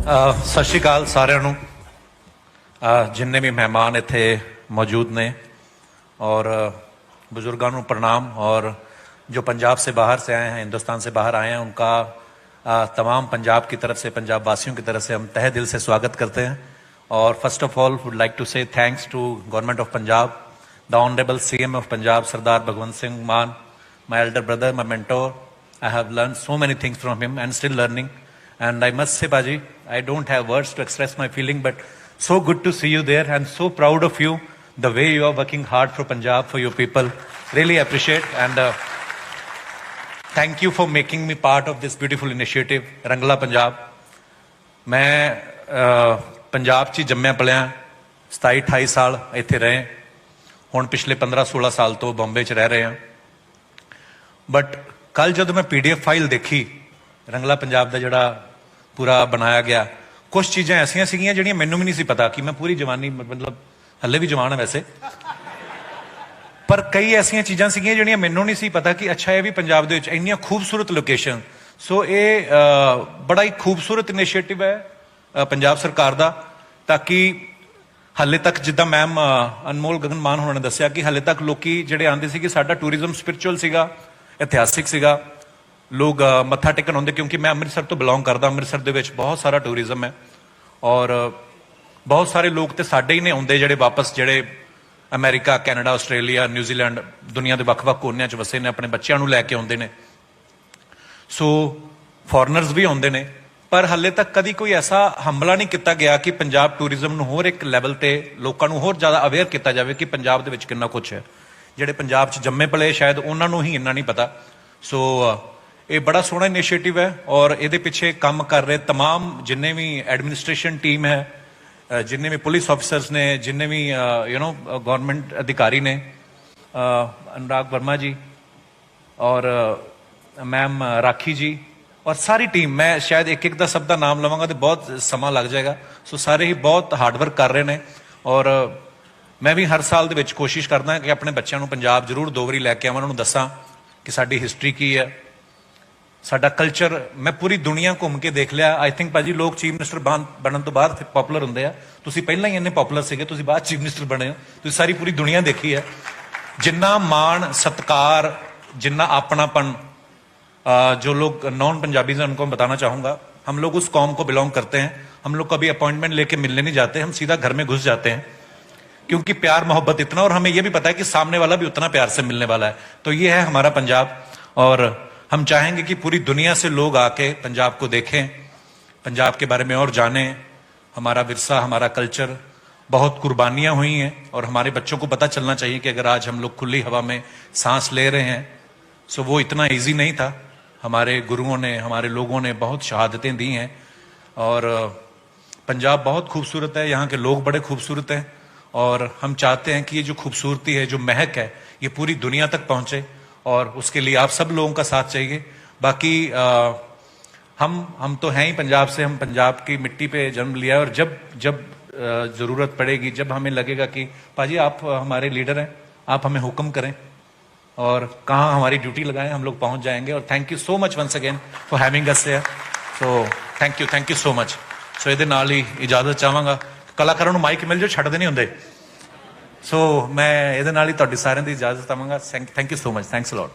ਸਤਿ ਸ਼੍ਰੀ ਅਕਾਲ ਸਾਰਿਆਂ ਨੂੰ। जिन्ने भी मेहमान इत्थे मौजूद ने और बुजुर्गों को प्रणाम, और जो पंजाब से बाहर से आए हैं, हिंदुस्तान से बाहर आए हैं, उनका तमाम पंजाब की तरफ से, पंजाब वासियों की तरफ से हम तहे दिल से स्वागत करते हैं। और first of all would like to say thanks to government of Punjab, the honourable CM of Punjab Sardar Bhagwant Singh Mann, my elder brother, my mentor. I have learned so many things from him and still learning. And I must say, Baji, I don't have words to express my feeling, but so good to see you there and so proud of you, the way you are working hard for Punjab, for your people. Really appreciate, and thank you for making me part of this beautiful initiative, Rangla Punjab. मैं पंजाब च जम्मिया पलिया, 27-28 साल इत्थे रहे, हुण पिछले 15-16 साल तो बॉम्बे च रह रहे हैं। बट कल जब मैं PDF फाइल देखी, रंगला पंजाब का जोड़ा पूरा बनाया गया, कुछ चीज़ां ऐसियां सीगियां जिहड़ियां मैनूं भी नहीं सी पता कि मैं पूरी जवानी, मतलब हले भी जवान है वैसे, पर कई ऐसियां चीज़ां सीगियां जिहड़ियां मैनूं नहीं सी पता कि अच्छा ये भी पंजाब दे विच इन्नियां खूबसूरत लोकेशन। सो ये बड़ा ही खूबसूरत इनिशिएटिव है पंजाब सरकार का, ताकि हाले तक जिद्दां मैम अनमोल गगन मान होना ने दस्सिया कि हाले तक लोग जिहड़े आंदे सी कि साडा टूरिज्म स्पिरिचुअल सीगा, इतिहासिक सीगा, लोग मत्था टेकन आउंदे, क्योंकि मैं अमृतसर तो बिलोंग करदा, अमृतसर दे विच बहुत सारा टूरिज्म है और बहुत सारे लोग तो साडे ही ने आउंदे जिहड़े वापस, जिहड़े अमेरिका, कैनेडा, आस्ट्रेलिया, न्यूजीलैंड, दुनिया के ਵੱਖ-ਵੱਖ कोनियां च वसे ने, अपने बच्चों को लैके आउंदे ने। सो फॉरनर्स भी आउंदे ने, पर हाले तक कभी कोई ऐसा हमला नहीं किया गया कि पंजाब टूरिज्म नूं होर एक लैवल ते लोकां नूं होर ज़्यादा अवेयर किया जाए कि पंजाब दे विच कितना कुछ है। जिहड़े पंजाब च जम्मे पले शायद उन्हां नूं ही इन्ना नहीं पता। सो ये बड़ा सोहना इनिशिएटिव है और ये पिछे काम कर रहे तमाम जिन्ने भी एडमिनिस्ट्रेशन टीम है, जिन्ने भी पुलिस ऑफिसर्स ने, जिन्ने भी गवर्नमेंट अधिकारी ने, अनुराग वर्मा जी और मैम राखी जी और सारी टीम, मैं शायद एक एक का सब का नाम लवांगा तो बहुत समा लग जाएगा। सो सारे ही बहुत हार्डवर्क कर रहे हैं और मैं भी हर साल दे विच कोशिश करदा कि अपने बच्चों को पंजाब जरूर 2 वारी लैके आवां, उन्होंने दसां कि साडी हिस्टरी की है, साडा कल्चर। मैं पूरी दुनिया घूम के देख लिया। आई थिंक भाजी लोग चीफ मिनिस्टर बनने तो बाद पॉपुलर होंगे आ, तुसीं पहलां ही इन्ने पॉपुलर सीगे, तुसीं बाद चीफ मिनिस्टर बने हो, तुसीं सारी पूरी दुनिया देखी है। जिन्ना मान सत्कार, जिन्ना अपनापन, जो लोग नॉन पंजाबीज हैं उनको मैं बताना चाहूँगा, हम लोग उस कौम को बिलोंग करते हैं। हम लोग कभी अपॉइंटमेंट लेके मिलने नहीं जाते, हम सीधा घर में घुस जाते हैं, क्योंकि प्यार मोहब्बत इतना, और हमें यह भी पता है कि सामने वाला भी उतना प्यार से मिलने वाला है। तो ये है हमारा पंजाब, और हम चाहेंगे कि पूरी दुनिया से लोग आके पंजाब को देखें, पंजाब के बारे में और जानें, हमारा विरसा, हमारा कल्चर। बहुत कुर्बानियां हुई हैं और हमारे बच्चों को पता चलना चाहिए कि अगर आज हम लोग खुली हवा में सांस ले रहे हैं, सो वो इतना ईजी नहीं था। हमारे गुरुओं ने, हमारे लोगों ने बहुत शहादतें दी हैं और पंजाब बहुत खूबसूरत है, यहाँ के लोग बड़े खूबसूरत हैं और हम चाहते हैं कि ये जो खूबसूरती है, जो महक है, ये पूरी दुनिया तक पहुँचे, और उसके लिए आप सब लोगों का साथ चाहिए। बाकी हम तो हैं ही पंजाब से, हम पंजाब की मिट्टी पे जन्म लिया है, और जब जब ज़रूरत पड़ेगी, जब हमें लगेगा कि पाजी आप हमारे लीडर हैं, आप हमें हुक्म करें और कहाँ हमारी ड्यूटी लगाएं, हम लोग पहुँच जाएंगे। और thank you so much once again for having us here. So thank you so much. So ये नाल ही इजाजत चाहांगा, कलाकारों को माइक मिल जाओ, छड्डदे नहीं हुंदे। सो मैं ये नाल ही तुहाडी सारिਆਂ ਦੀ इजाजत चाहांगा। Thank you so much, thanks a lot.